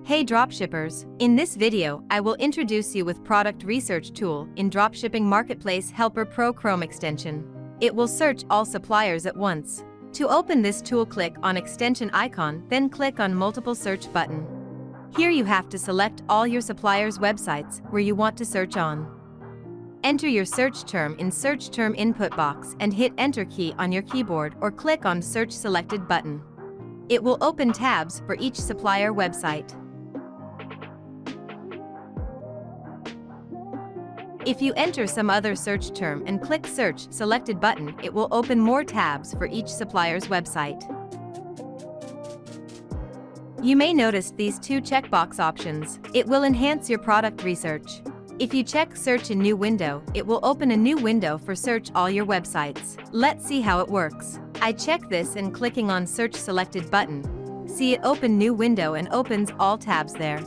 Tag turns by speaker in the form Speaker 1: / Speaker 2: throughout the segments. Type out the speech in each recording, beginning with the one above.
Speaker 1: Hey dropshippers, in this video I will introduce you with Product Research Tool in Dropshipping Marketplace Helper Pro Chrome extension. It will search all suppliers at once. To open this tool, click on extension icon, then click on multiple search button. Here you have to select all your suppliers' websites where you want to search on. Enter your search term in search term input box and hit enter key on your keyboard or click on search selected button. It will open tabs for each supplier website. If you enter some other search term and click search selected button, it will open more tabs for each supplier's website. You may notice these two checkbox options. It will enhance your product research. If you check search in new window, it will open a new window for search all your websites. Let's see how it works. I check this and clicking on search selected button. See it open new window and opens all tabs there.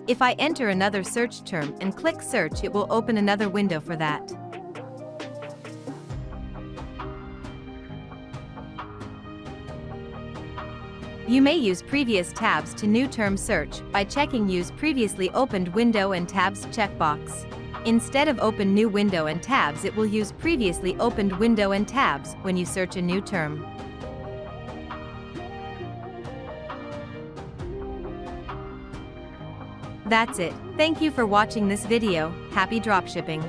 Speaker 1: If I enter another search term and click search, it will open another window for that. You may use previous tabs to new term search by checking use previously opened window and tabs checkbox. Instead of open new window and tabs, it will use previously opened window and tabs when you search a new term. That's it. Thank you for watching this video. Happy dropshipping!